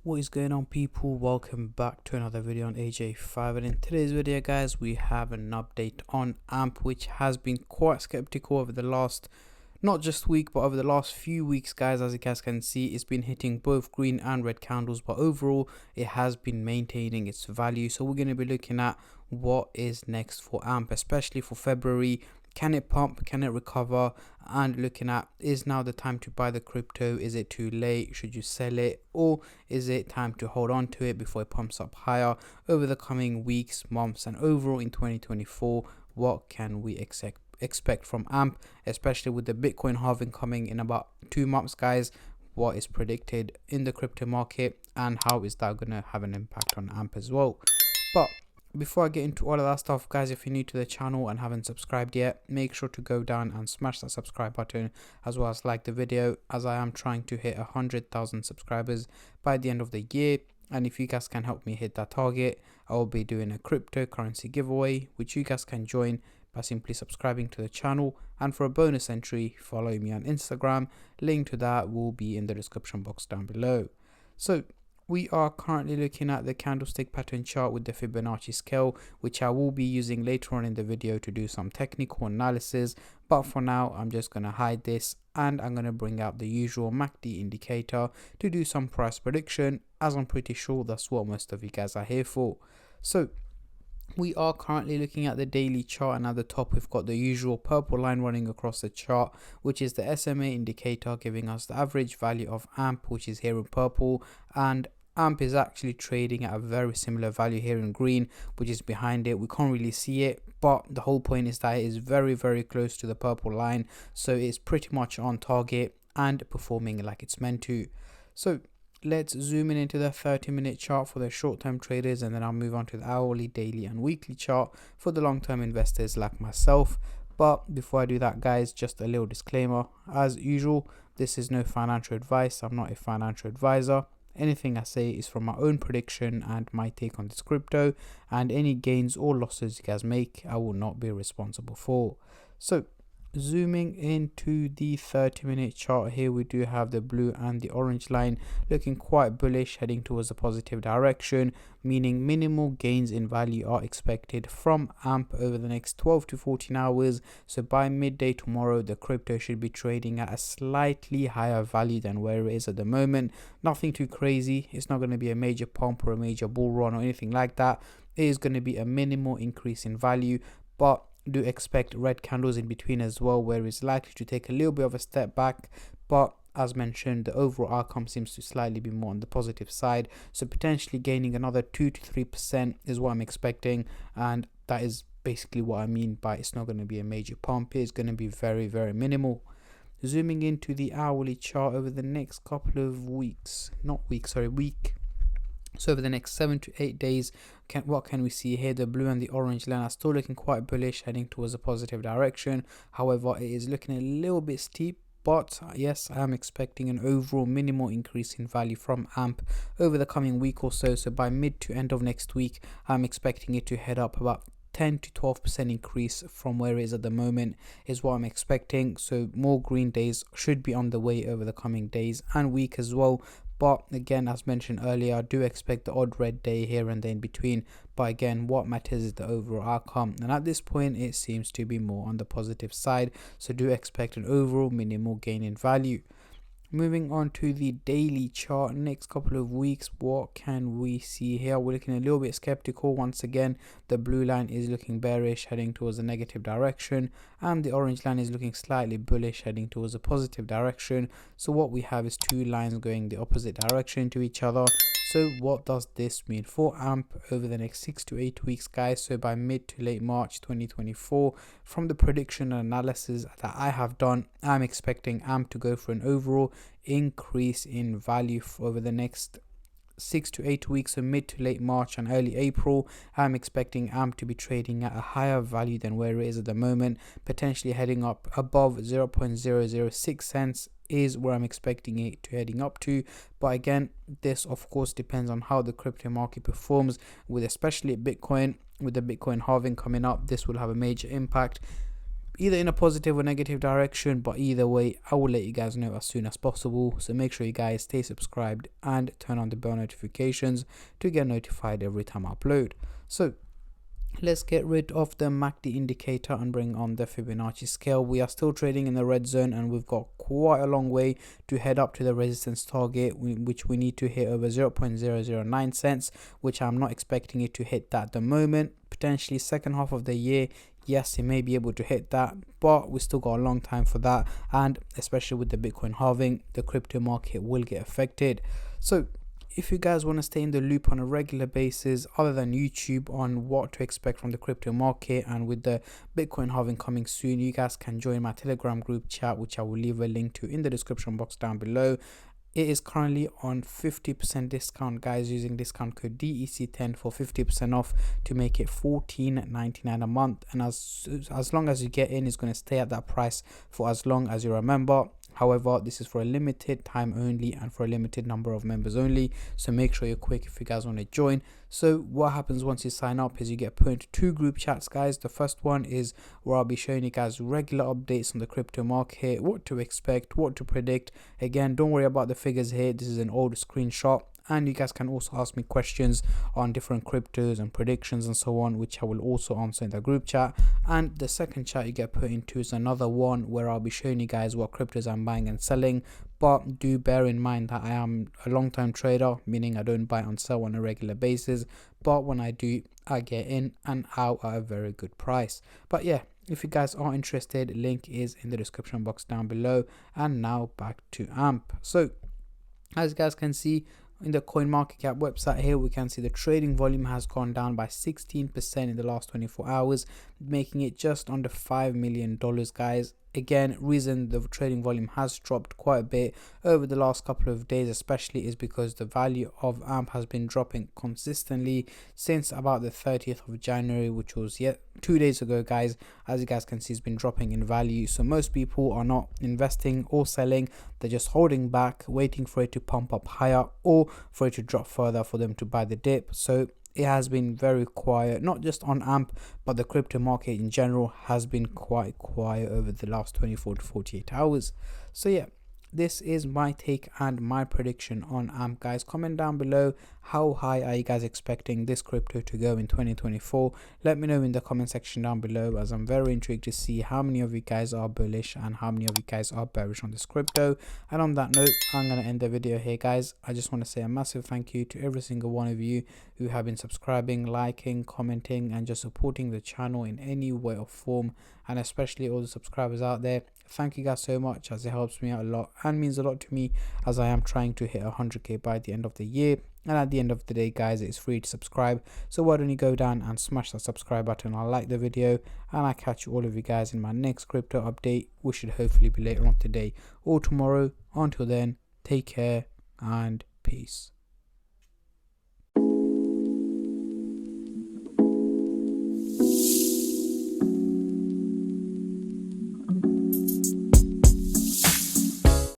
What is going on, people? Welcome back to another video on AJ5, and in today's video guys we have an update on AMP, which has been quite skeptical over the last not just week but over the last few weeks guys. As you guys can see, it's been hitting both green and red candles, but overall it has been maintaining its value. So we're going to be looking at what is next for AMP, especially for February. Can it pump? Can it recover? And looking at, is now the time to buy the crypto? Is it too late? Should you sell it? Or is it time to hold on to it before it pumps up higher over the coming weeks, months, and overall in 2024? What can we expect from AMP, especially with the Bitcoin halving coming in about 2 months guys? What is predicted in the crypto market, and how is that going to have an impact on AMP as well? But before I get into all of that stuff guys, if you're new to the channel and haven't subscribed yet, make sure to go down and smash that subscribe button, as well as like the video, as I am trying to hit 100,000 subscribers by the end of the year. And if you guys can help me hit that target, I will be doing a cryptocurrency giveaway, which you guys can join by simply subscribing to the channel. And for a bonus entry, follow me on Instagram. Link to that will be in the description box down below. So we are currently looking at the candlestick pattern chart with the Fibonacci scale, which I will be using later on in the video to do some technical analysis. But for now, I'm just going to hide this, and I'm going to bring out the usual MACD indicator to do some price prediction, as I'm pretty sure that's what most of you guys are here for. So we are currently looking at the daily chart, and at the top we've got the usual purple line running across the chart, which is the SMA indicator, giving us the average value of AMP, which is here in purple, and AMP is actually trading at a very similar value here in green, which is behind it. We can't really see it, but the whole point is that it is very close to the purple line, so it's pretty much on target and performing like it's meant to. So let's zoom in into the 30-minute chart for the short-term traders, and then I'll move on to the hourly, daily, and weekly chart for the long-term investors like myself. But before I do that guys, just a little disclaimer. As usual, this is no financial advice. I'm not a financial advisor. Anything I say is from my own prediction and my take on this crypto, and any gains or losses you guys make, I will not be responsible for. So zooming into the 30-minute chart here, we do have the blue and the orange line looking quite bullish, heading towards a positive direction, meaning minimal gains in value are expected from AMP over the next 12 to 14 hours. So by midday tomorrow, the crypto should be trading at a slightly higher value than where it is at the moment. Nothing too crazy. It's not going to be a major pump or a major bull run or anything like that. It is going to be a minimal increase in value, but do expect red candles in between as well, where it's likely to take a little bit of a step back. But as mentioned, the overall outcome seems to slightly be more on the positive side, so potentially gaining another 2 to 3% is what I'm expecting, and that is basically what I mean by it's not going to be a major pump. It's going to be very minimal. Zooming into the hourly chart over the next couple of week. So over the next 7 to 8 days, what can we see here? The blue and the orange line are still looking quite bullish, heading towards a positive direction. However, it is looking a little bit steep, but yes, I am expecting an overall minimal increase in value from AMP over the coming week or so. So by mid to end of next week, I'm expecting it to head up about 10 to 12% increase from where it is at the moment is what I'm expecting. So more green days should be on the way over the coming days and week as well. But again, as mentioned earlier, I do expect the odd red day here and there in between. But again, what matters is the overall outcome. And at this point, it seems to be more on the positive side. So do expect an overall minimal gain in value. Moving on to the daily chart, next couple of weeks, what can we see here? We're looking a little bit skeptical. Once again, the blue line is looking bearish, heading towards a negative direction, and the orange line is looking slightly bullish, heading towards a positive direction. So what we have is two lines going the opposite direction to each other. So what does this mean for AMP over the next 6 to 8 weeks, guys? So by mid to late March 2024, from the prediction and analysis that I have done, I'm expecting AMP to go for an overall increase in value over the next 6 to 8 weeks. So mid to late March and early April, I'm expecting AMP to be trading at a higher value than where it is at the moment, potentially heading up above 0.006 cents is where I'm expecting it to heading up to. But again, this of course depends on how the crypto market performs, with especially Bitcoin. With the Bitcoin halving coming up, this will have a major impact. either in a positive or negative direction, but either way I will let you guys know as soon as possible. So make sure you guys stay subscribed and turn on the bell notifications to get notified every time I upload. So let's get rid of the MACD indicator and bring on the Fibonacci scale. We are still trading in the red zone and we've got quite a long way to head up to the resistance target, which we need to hit over 0.009 cents, which I'm not expecting it to hit that at the moment. Potentially second half of the year, yes, it may be able to hit that, but we still got a long time for that, and especially with the Bitcoin halving, the crypto market will get affected. So if you guys want to stay in the loop on a regular basis other than YouTube on what to expect from the crypto market, and with the Bitcoin halving coming soon, you guys can join my Telegram group chat, which I will leave a link to in the description box down below. It is currently on 50% discount, guys, using discount code DEC10 for 50% off to make it $14.99 a month. And as long as you get in, it's going to stay at that price for as long as you remember. However, this is for a limited time only and for a limited number of members only, so make sure you're quick if you guys want to join. So what happens once you sign up is you get put into two group chats, guys. The first one is where I'll be showing you guys regular updates on the crypto market, what to expect, what to predict. Again, don't worry about the figures here, this is an old screenshot. And you guys can also ask me questions on different cryptos and predictions and so on, which I will also answer in the group chat. And the second chat you get put into is another one where I'll be showing you guys what cryptos I'm buying and selling. But do bear in mind that I am a long-time trader, meaning I don't buy and sell on a regular basis. But when I do, I get in and out at a very good price. But yeah, if you guys are interested, link is in the description box down below. And now back to AMP. So as you guys can see, in the CoinMarketCap website here, we can see the trading volume has gone down by 16% in the last 24 hours, making it just under $5 million, guys. Again, reason the trading volume has dropped quite a bit over the last couple of days especially is because the value of AMP has been dropping consistently since about the 30th of January, which was yet 2 days ago, guys. As you guys can see, it's been dropping in value, so most people are not investing or selling, they're just holding back, waiting for it to pump up higher or for it to drop further for them to buy the dip. So it has been very quiet, not just on AMP, but the crypto market in general has been quite quiet over the last 24 to 48 hours. So yeah, this is my take and my prediction on AMP, guys. Comment down below, how high are you guys expecting this crypto to go in 2024? Let me know in the comment section down below, as I'm very intrigued to see how many of you guys are bullish and how many of you guys are bearish on this crypto. And on that note, I'm going to end the video here, guys. I just want to say a massive thank you to every single one of you who have been subscribing, liking, commenting, and just supporting the channel in any way or form, and especially all the subscribers out there. Thank you guys so much, as it helps me out a lot and means a lot to me, as I am trying to hit 100k by the end of the year. And at the end of the day, guys, it's free to subscribe, so why don't you go down and smash that subscribe button and like the video, and I catch all of you guys in my next crypto update, which should hopefully be later on today or tomorrow. Until then, take care and peace.